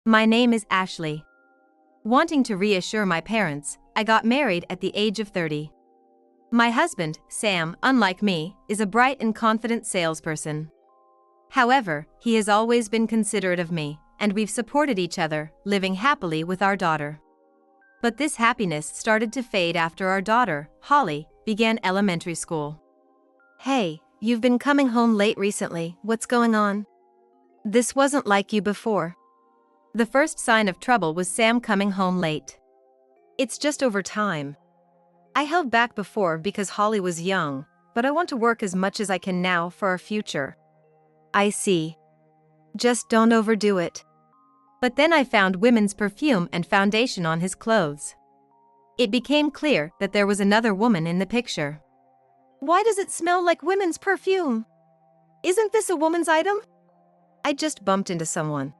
My name is Ashley. Wanting to reassure my parents, I got married at the age of 30. My husband, Sam, unlike me, is a bright and confident salesperson. However, he has always been considerate of me, and we've supported each other, living happily with our daughter. But this happiness started to fade after our daughter, Holly, began elementary school. Hey, you've been coming home late recently, what's going on? This wasn't like you before. The first sign of trouble was Sam coming home late. It's just over time. I held back before because Holly was young, but I want to work as much as I can now for our future. I see. Just don't overdo it. But then I found women's perfume and foundation on his clothes. It became clear that there was another woman in the picture. Why does it smell like women's perfume? Isn't this a woman's item? I just bumped into someone.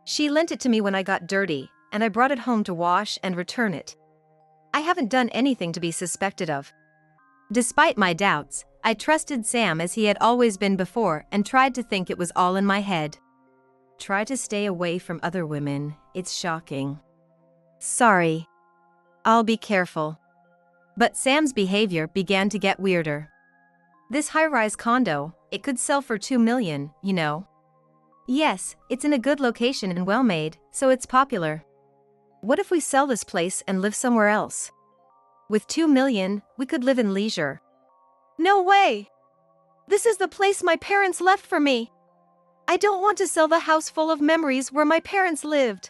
She lent it to me when I got dirty, and I brought it home to wash and return it. I haven't done anything to be suspected of. Despite my doubts, I trusted Sam as he had always been before and tried to think it was all in my head. Try to stay away from other women, it's shocking. Sorry. I'll be careful. But Sam's behavior began to get weirder. This high-rise condo, it could sell for $2 million, you know. Yes, it's in a good location and well-made, so it's popular. What if we sell this place and live somewhere else? With $2 million, we could live in leisure. No way! This is the place my parents left for me. I don't want to sell the house full of memories where my parents lived.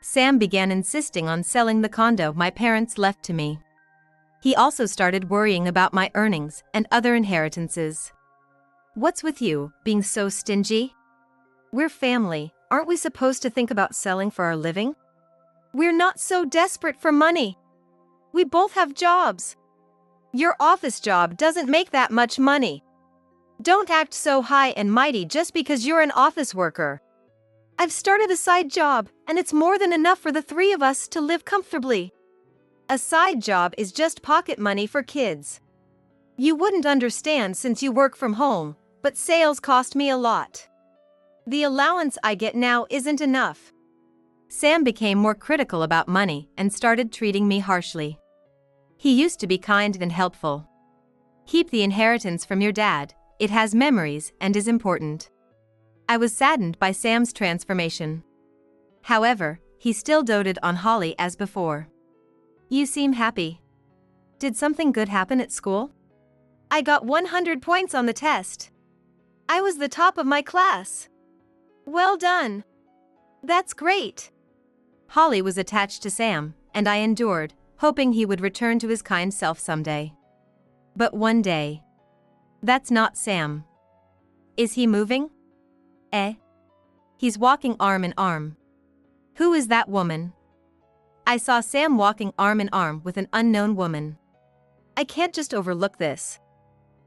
Sam began insisting on selling the condo my parents left to me. He also started worrying about my earnings and other inheritances. What's with you, being so stingy? We're family, aren't we supposed to think about selling for our living? We're not so desperate for money. We both have jobs. Your office job doesn't make that much money. Don't act so high and mighty just because you're an office worker. I've started a side job, and it's more than enough for the three of us to live comfortably. A side job is just pocket money for kids. You wouldn't understand since you work from home, but sales cost me a lot. The allowance I get now isn't enough. Sam became more critical about money and started treating me harshly. He used to be kind and helpful. Keep the inheritance from your dad. It has memories and is important. I was saddened by Sam's transformation. However, he still doted on Holly as before. You seem happy. Did something good happen at school? I got 100 points on the test. I was the top of my class. Well done. That's great. Holly was attached to Sam, and I endured, hoping he would return to his kind self someday. But one day. That's not Sam. Is he moving? He's walking arm in arm. Who is that woman? I saw Sam walking arm in arm with an unknown woman. I can't just overlook this.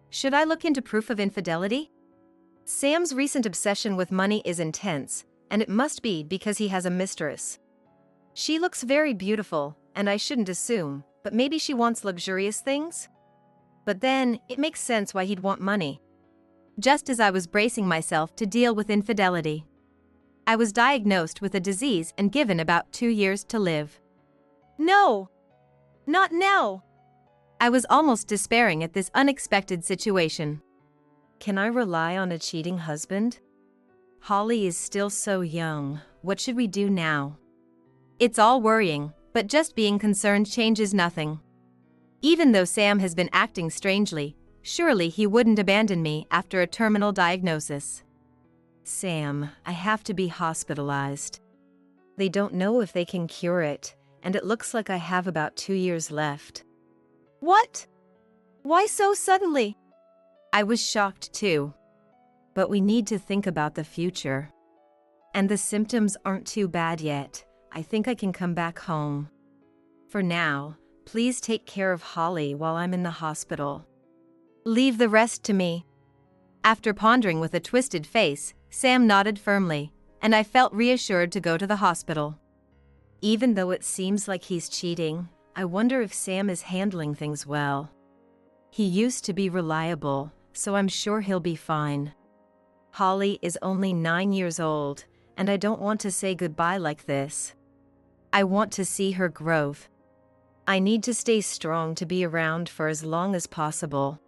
Should I look into proof of infidelity? Sam's recent obsession with money is intense, and it must be because he has a mistress. She looks very beautiful, and I shouldn't assume, but maybe she wants luxurious things? But then, it makes sense why he'd want money. Just as I was bracing myself to deal with infidelity, I was diagnosed with a disease and given about 2 years to live. No! Not now! I was almost despairing at this unexpected situation. Can I rely on a cheating husband? Holly is still so young. What should we do now? It's all worrying, but just being concerned changes nothing. Even though Sam has been acting strangely, surely he wouldn't abandon me after a terminal diagnosis. Sam, I have to be hospitalized. They don't know if they can cure it, and it looks like I have about 2 years left. What? Why so suddenly? I was shocked too. But we need to think about the future. And the symptoms aren't too bad yet. I think I can come back home. For now, please take care of Holly while I'm in the hospital. Leave the rest to me. After pondering with a twisted face, Sam nodded firmly, and I felt reassured to go to the hospital. Even though it seems like he's cheating, I wonder if Sam is handling things well. He used to be reliable, so I'm sure he'll be fine. Holly is only 9 years old, and I don't want to say goodbye like this. I want to see her growth. I need to stay strong to be around for as long as possible.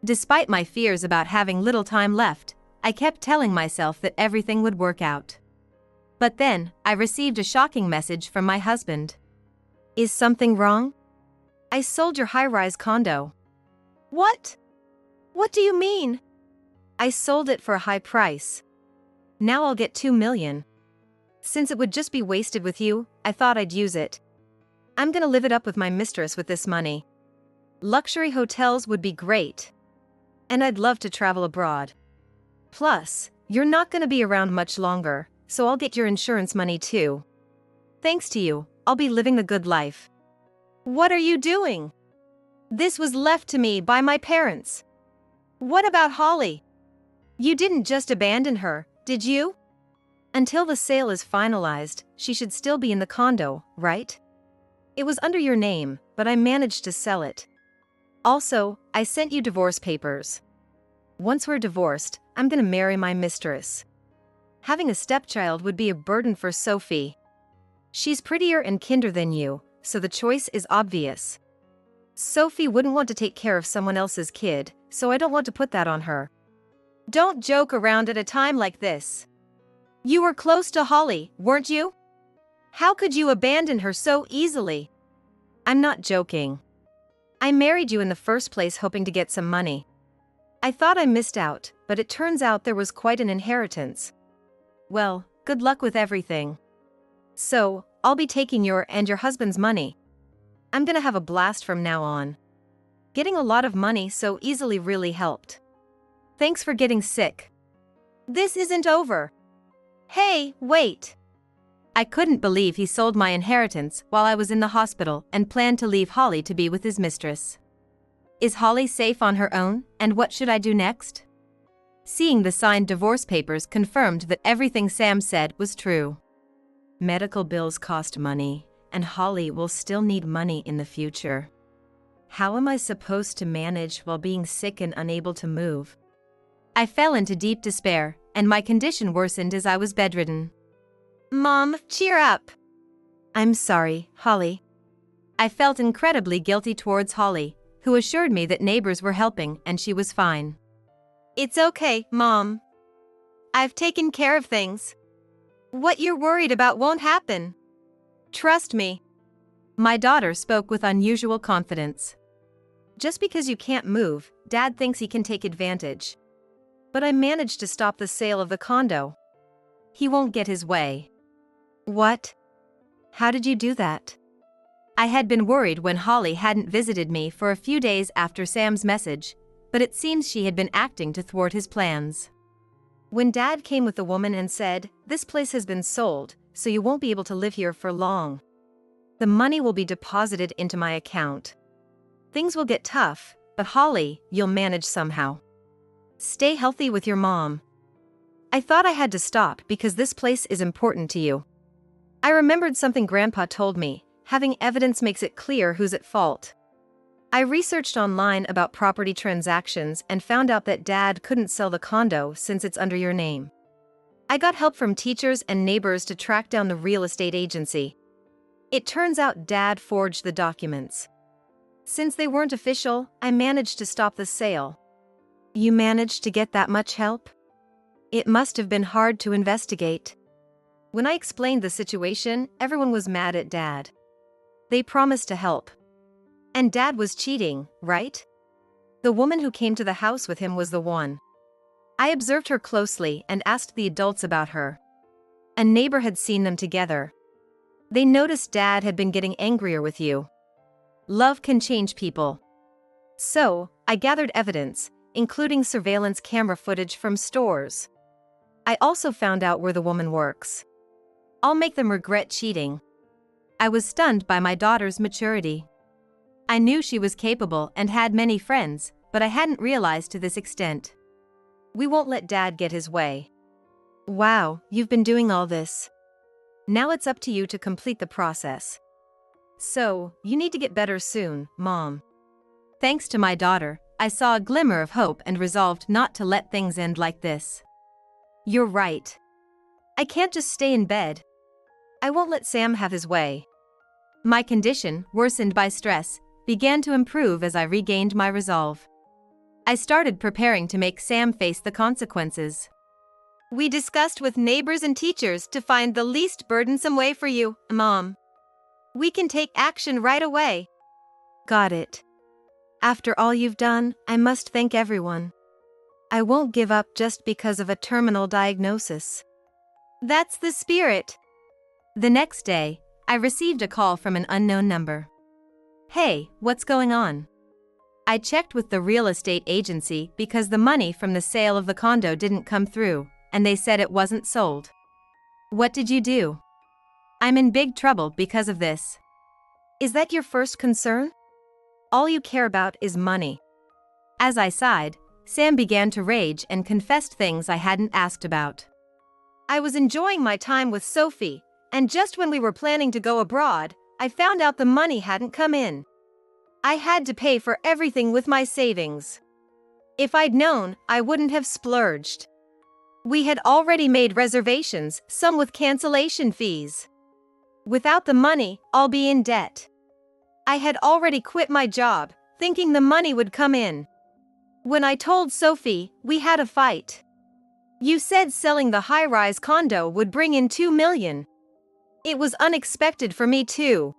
Despite my fears about having little time left, I kept telling myself that everything would work out. But then, I received a shocking message from my husband. Is something wrong? I sold your high-rise condo. What? What do you mean? I sold it for a high price. Now I'll get $2 million. Since it would just be wasted with you, I thought I'd use it. I'm gonna live it up with my mistress with this money. Luxury hotels would be great. And I'd love to travel abroad. Plus, you're not gonna be around much longer, so I'll get your insurance money too. Thanks to you, I'll be living the good life. What are you doing? This was left to me by my parents. What about Holly? You didn't just abandon her, did you? Until the sale is finalized, she should still be in the condo, right? It was under your name, but I managed to sell it. Also, I sent you divorce papers. Once we're divorced, I'm gonna marry my mistress. Having a stepchild would be a burden for Sophie. She's prettier and kinder than you, so the choice is obvious. Sophie wouldn't want to take care of someone else's kid, so I don't want to put that on her. Don't joke around at a time like this. You were close to Holly, weren't you? How could you abandon her so easily? I'm not joking. I married you in the first place hoping to get some money. I thought I missed out, but it turns out there was quite an inheritance. Well, good luck with everything. So, I'll be taking your and your husband's money. I'm gonna have a blast from now on. Getting a lot of money so easily really helped. Thanks for getting sick. This isn't over. Hey, wait. I couldn't believe he sold my inheritance while I was in the hospital and planned to leave Holly to be with his mistress. Is Holly safe on her own, and what should I do next? Seeing the signed divorce papers confirmed that everything Sam said was true. Medical bills cost money, and Holly will still need money in the future. How am I supposed to manage while being sick and unable to move? I fell into deep despair, and my condition worsened as I was bedridden. Mom, cheer up. I'm sorry, Holly. I felt incredibly guilty towards Holly, who assured me that neighbors were helping and she was fine. It's okay, Mom. I've taken care of things. What you're worried about won't happen. Trust me. My daughter spoke with unusual confidence. Just because you can't move, Dad thinks he can take advantage. But I managed to stop the sale of the condo. He won't get his way. What? How did you do that? I had been worried when Holly hadn't visited me for a few days after Sam's message, but it seems she had been acting to thwart his plans. When Dad came with the woman and said, "This place has been sold, so you won't be able to live here for long. The money will be deposited into my account. Things will get tough, but Holly, you'll manage somehow. Stay healthy with your mom." I thought I had to stop because this place is important to you. I remembered something Grandpa told me, having evidence makes it clear who's at fault. I researched online about property transactions and found out that Dad couldn't sell the condo since it's under your name. I got help from teachers and neighbors to track down the real estate agency. It turns out Dad forged the documents. Since they weren't official, I managed to stop the sale. You managed to get that much help? It must have been hard to investigate. When I explained the situation, everyone was mad at Dad. They promised to help. And Dad was cheating, right? The woman who came to the house with him was the one. I observed her closely and asked the adults about her. A neighbor had seen them together. They noticed Dad had been getting angrier with you. Love can change people. So, I gathered evidence, including surveillance camera footage from stores. I also found out where the woman works. I'll make them regret cheating. I was stunned by my daughter's maturity. I knew she was capable and had many friends, but I hadn't realized to this extent. We won't let Dad get his way. Wow, you've been doing all this. Now it's up to you to complete the process. So, you need to get better soon, Mom. Thanks to my daughter, I saw a glimmer of hope and resolved not to let things end like this. You're right. I can't just stay in bed. I won't let Sam have his way. My condition, worsened by stress, began to improve as I regained my resolve. I started preparing to make Sam face the consequences. We discussed with neighbors and teachers to find the least burdensome way for you, Mom. We can take action right away. Got it. After all you've done, I must thank everyone. I won't give up just because of a terminal diagnosis. That's the spirit. The next day, I received a call from an unknown number. Hey, what's going on? I checked with the real estate agency because the money from the sale of the condo didn't come through, and they said it wasn't sold. What did you do? I'm in big trouble because of this. Is that your first concern? All you care about is money. As I sighed, Sam began to rage and confessed things I hadn't asked about. I was enjoying my time with Sophie, and just when we were planning to go abroad, I found out the money hadn't come in. I had to pay for everything with my savings. If I'd known, I wouldn't have splurged. We had already made reservations, some with cancellation fees. Without the money, I'll be in debt. I had already quit my job, thinking the money would come in. When I told Sophie, we had a fight. You said selling the high-rise condo would bring in $2 million. It was unexpected for me too.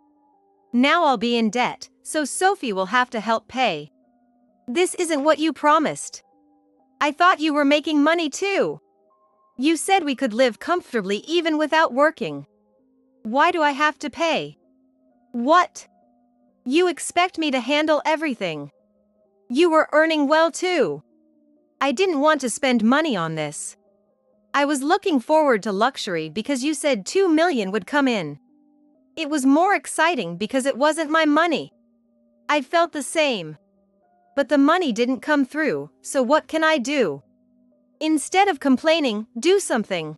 Now I'll be in debt, so Sophie will have to help pay. This isn't what you promised. I thought you were making money too. You said we could live comfortably even without working. Why do I have to pay? What? You expect me to handle everything. You were earning well too. I didn't want to spend money on this. I was looking forward to luxury because you said $2 million would come in. It was more exciting because it wasn't my money. I felt the same. But the money didn't come through, so what can I do? Instead of complaining, do something.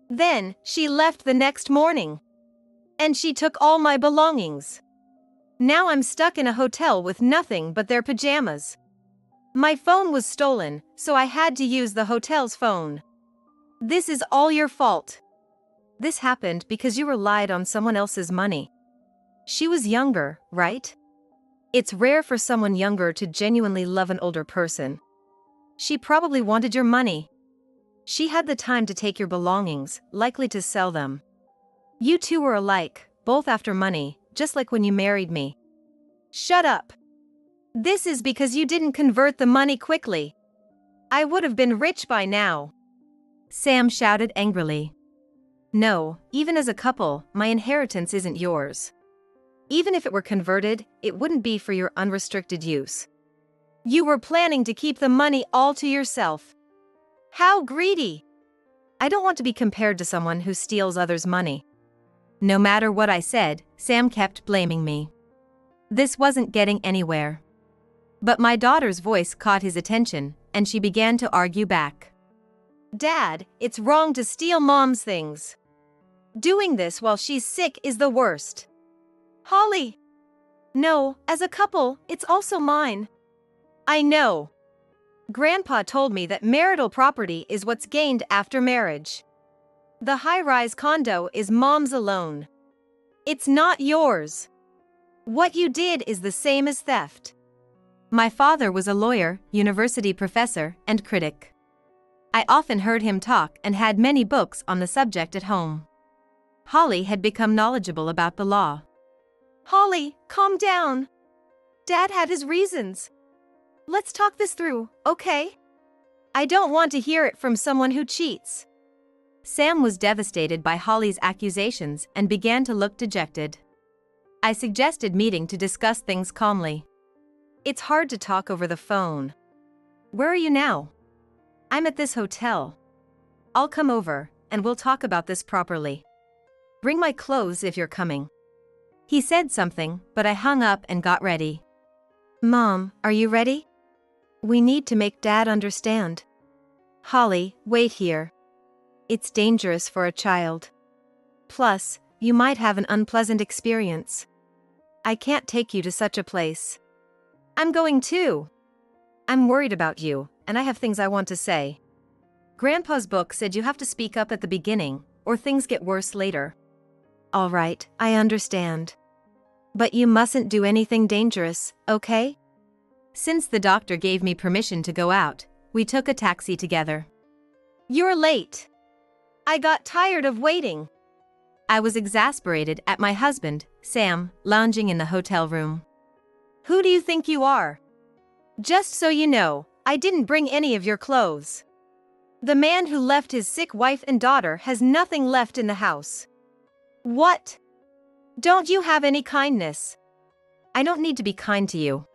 Then, she left the next morning. And she took all my belongings. Now I'm stuck in a hotel with nothing but their pajamas. My phone was stolen, so I had to use the hotel's phone. This is all your fault. This happened because you relied on someone else's money. She was younger, right? It's rare for someone younger to genuinely love an older person. She probably wanted your money. She had the time to take your belongings, likely to sell them. You two were alike, both after money, just like when you married me. Shut up. This is because you didn't convert the money quickly. I would have been rich by now. Sam shouted angrily. No, even as a couple, my inheritance isn't yours. Even if it were converted, it wouldn't be for your unrestricted use. You were planning to keep the money all to yourself. How greedy! I don't want to be compared to someone who steals others' money. No matter what I said, Sam kept blaming me. This wasn't getting anywhere. But my daughter's voice caught his attention, and she began to argue back. Dad, it's wrong to steal Mom's things. Doing this while she's sick is the worst. Holly! No, as a couple, it's also mine. I know. Grandpa told me that marital property is what's gained after marriage. The high-rise condo is Mom's alone. It's not yours. What you did is the same as theft. My father was a lawyer, university professor, and critic. I often heard him talk and had many books on the subject at home. Holly had become knowledgeable about the law. Holly, calm down. Dad had his reasons. Let's talk this through, okay? I don't want to hear it from someone who cheats. Sam was devastated by Holly's accusations and began to look dejected. I suggested meeting to discuss things calmly. It's hard to talk over the phone. Where are you now? I'm at this hotel. I'll come over, and we'll talk about this properly. Bring my clothes if you're coming. He said something, but I hung up and got ready. Mom, are you ready? We need to make Dad understand. Holly, wait here. It's dangerous for a child. Plus, you might have an unpleasant experience. I can't take you to such a place. I'm going too. I'm worried about you, and I have things I want to say. Grandpa's book said you have to speak up at the beginning, or things get worse later. All right, I understand. But you mustn't do anything dangerous, okay? Since the doctor gave me permission to go out, we took a taxi together. You're late. I got tired of waiting. I was exasperated at my husband, Sam, lounging in the hotel room. Who do you think you are? Just so you know, I didn't bring any of your clothes. The man who left his sick wife and daughter has nothing left in the house. What? Don't you have any kindness? I don't need to be kind to you.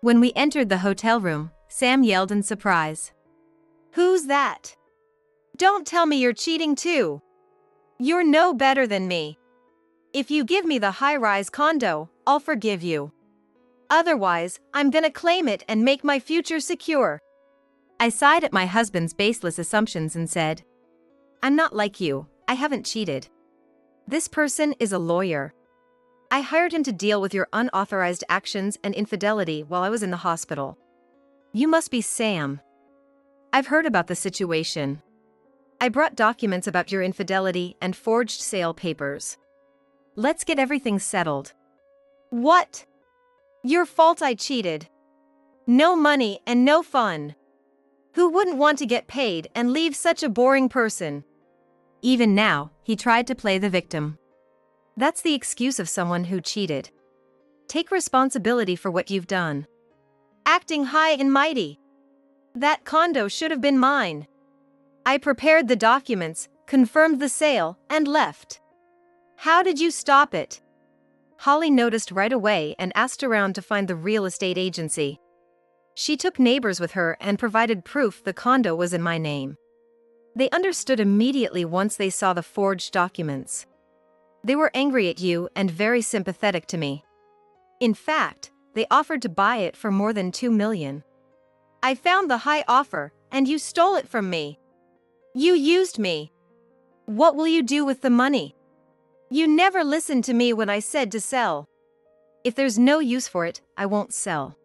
When we entered the hotel room, Sam yelled in surprise. Who's that? Don't tell me you're cheating too. You're no better than me. If you give me the high-rise condo, I'll forgive you. Otherwise, I'm gonna claim it and make my future secure. I sighed at my husband's baseless assumptions and said, I'm not like you, I haven't cheated. This person is a lawyer. I hired him to deal with your unauthorized actions and infidelity while I was in the hospital. You must be Sam. I've heard about the situation. I brought documents about your infidelity and forged sale papers. Let's get everything settled. What? Your fault I cheated. No money and no fun. Who wouldn't want to get paid and leave such a boring person? Even now, he tried to play the victim. That's the excuse of someone who cheated. Take responsibility for what you've done. Acting high and mighty. That condo should have been mine. I prepared the documents, confirmed the sale, and left. How did you stop it? Holly noticed right away and asked around to find the real estate agency. She took neighbors with her and provided proof the condo was in my name. They understood immediately once they saw the forged documents. They were angry at you and very sympathetic to me. In fact, they offered to buy it for more than $2 million. I found the high offer, and you stole it from me. You used me. What will you do with the money? You never listened to me when I said to sell. If there's no use for it, I won't sell.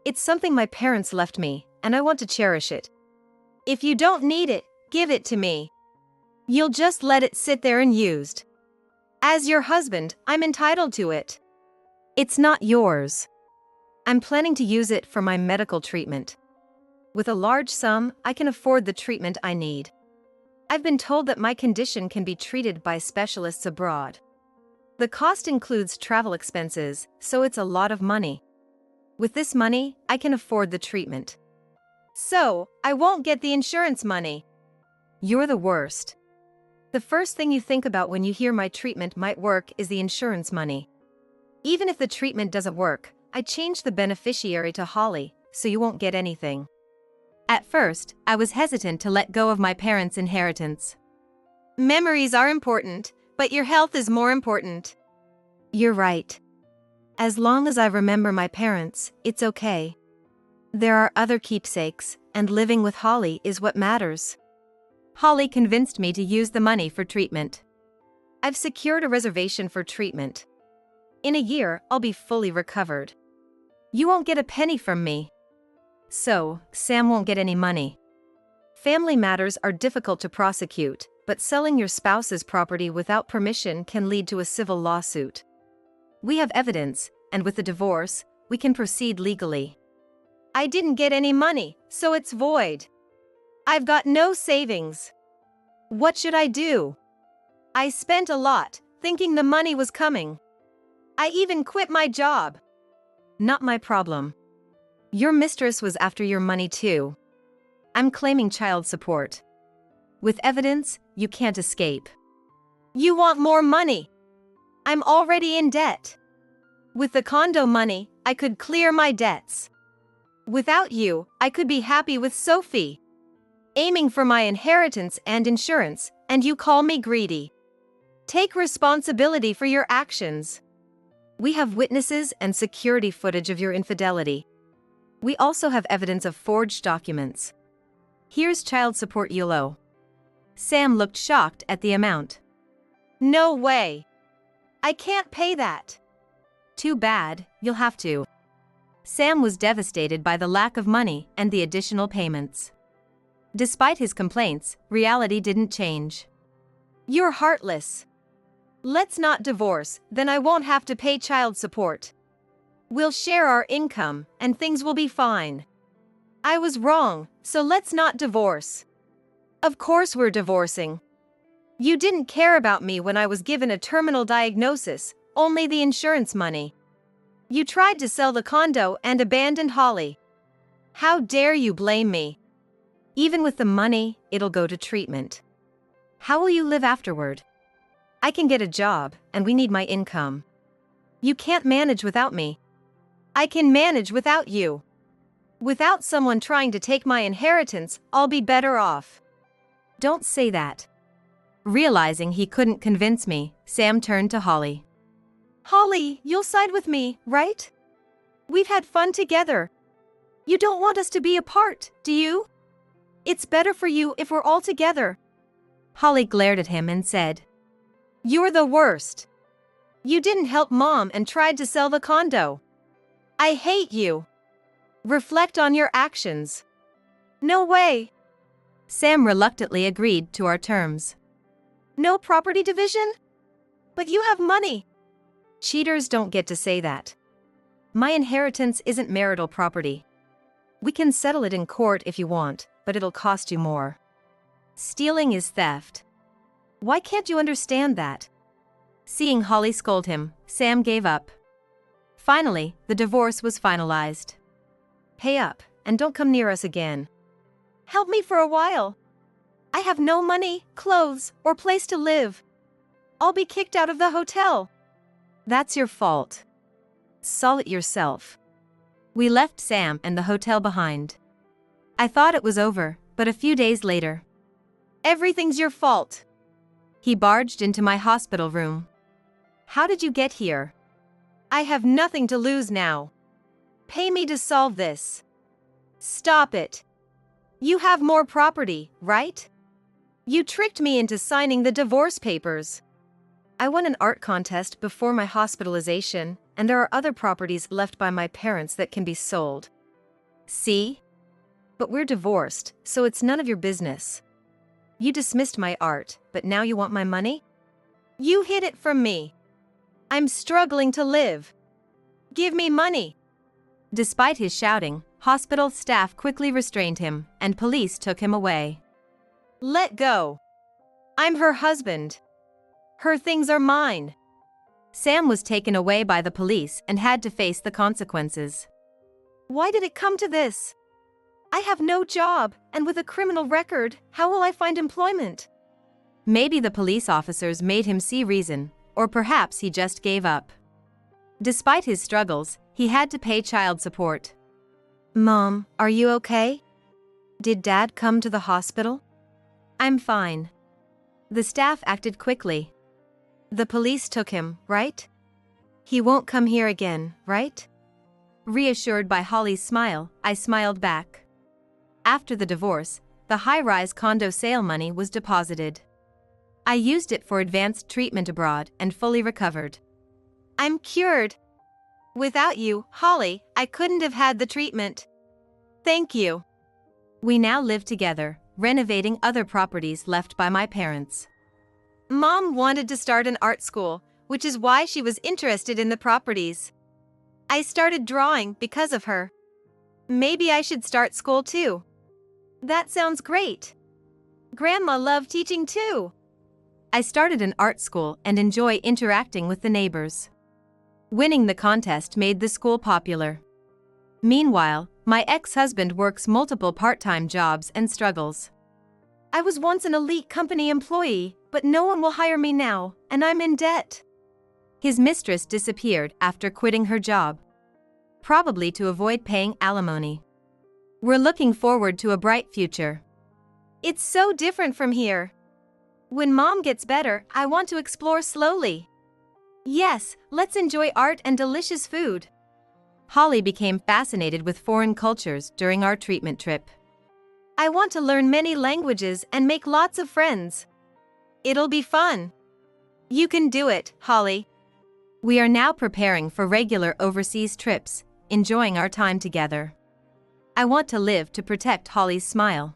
It's something my parents left me, and I want to cherish it. If you don't need it, give it to me. You'll just let it sit there unused. As your husband, I'm entitled to it. It's not yours. I'm planning to use it for my medical treatment. With a large sum, I can afford the treatment I need. I've been told that my condition can be treated by specialists abroad. The cost includes travel expenses, so it's a lot of money. With this money, I can afford the treatment. So, I won't get the insurance money. You're the worst. The first thing you think about when you hear my treatment might work is the insurance money. Even if the treatment doesn't work, I changed the beneficiary to Holly, so you won't get anything. At first, I was hesitant to let go of my parents' inheritance. Memories are important, but your health is more important. You're right. As long as I remember my parents, it's okay. There are other keepsakes, and living with Holly is what matters. Holly convinced me to use the money for treatment. I've secured a reservation for treatment. In a year, I'll be fully recovered. You won't get a penny from me. So, Sam won't get any money. Family matters are difficult to prosecute, but selling your spouse's property without permission can lead to a civil lawsuit. We have evidence, and with the divorce, we can proceed legally. I didn't get any money, so it's void. I've got no savings. What should I do? I spent a lot, thinking the money was coming. I even quit my job. Not my problem. Your mistress was after your money too. I'm claiming child support. With evidence, you can't escape. You want more money? I'm already in debt. With the condo money, I could clear my debts. Without you, I could be happy with Sophie. Aiming for my inheritance and insurance, and you call me greedy. Take responsibility for your actions. We have witnesses and security footage of your infidelity. We also have evidence of forged documents. Here's child support you'll owe. Sam looked shocked at the amount. No way. I can't pay that. Too bad, you'll have to. Sam was devastated by the lack of money and the additional payments. Despite his complaints, reality didn't change. You're heartless. Let's not divorce, then I won't have to pay child support. We'll share our income, and things will be fine. I was wrong, so let's not divorce. Of course we're divorcing. You didn't care about me when I was given a terminal diagnosis, only the insurance money. You tried to sell the condo and abandoned Holly. How dare you blame me? Even with the money, it'll go to treatment. How will you live afterward? I can get a job, and we need my income. You can't manage without me. I can manage without you. Without someone trying to take my inheritance, I'll be better off. Don't say that. Realizing he couldn't convince me, Sam turned to Holly. Holly, you'll side with me, right? We've had fun together. You don't want us to be apart, do you? It's better for you if we're all together. Holly glared at him and said, You're the worst. You didn't help Mom and tried to sell the condo. I hate you. Reflect on your actions. No way. Sam reluctantly agreed to our terms. No property division? But you have money. Cheaters don't get to say that. My inheritance isn't marital property. We can settle it in court if you want, but it'll cost you more. Stealing is theft. Why can't you understand that? Seeing Holly scold him, Sam gave up. Finally, the divorce was finalized. Pay up, and don't come near us again. Help me for a while. I have no money, clothes, or place to live. I'll be kicked out of the hotel. That's your fault. Solve it yourself. We left Sam and the hotel behind. I thought it was over, but a few days later. Everything's your fault. He barged into my hospital room. How did you get here? I have nothing to lose now. Pay me to solve this. Stop it. You have more property, right? You tricked me into signing the divorce papers. I won an art contest before my hospitalization, and there are other properties left by my parents that can be sold. See? But we're divorced, so it's none of your business. You dismissed my art, but now you want my money? You hid it from me. I'm struggling to live. Give me money. Despite his shouting, hospital staff quickly restrained him, and police took him away. Let go. I'm her husband. Her things are mine. Sam was taken away by the police and had to face the consequences. Why did it come to this? I have no job, and with a criminal record, how will I find employment? Maybe the police officers made him see reason, or perhaps he just gave up. Despite his struggles, he had to pay child support. Mom, are you okay? Did Dad come to the hospital? I'm fine. The staff acted quickly. The police took him, right? He won't come here again, right? Reassured by Holly's smile, I smiled back. After the divorce, the high-rise condo sale money was deposited. I used it for advanced treatment abroad and fully recovered. I'm cured. Without you, Holly, I couldn't have had the treatment. Thank you. We now live together, renovating other properties left by my parents. Mom wanted to start an art school, which is why she was interested in the properties. I started drawing because of her. Maybe I should start school too. That sounds great. Grandma loved teaching too. I started an art school and enjoy interacting with the neighbors. Winning the contest made the school popular. Meanwhile, my ex-husband works multiple part-time jobs and struggles. I was once an elite company employee, but no one will hire me now, and I'm in debt. His mistress disappeared after quitting her job, probably to avoid paying alimony. We're looking forward to a bright future. It's so different from here. When Mom gets better, I want to explore slowly. Yes, let's enjoy art and delicious food. Holly became fascinated with foreign cultures during our treatment trip. I want to learn many languages and make lots of friends. It'll be fun. You can do it, Holly. We are now preparing for regular overseas trips, enjoying our time together. I want to live to protect Holly's smile.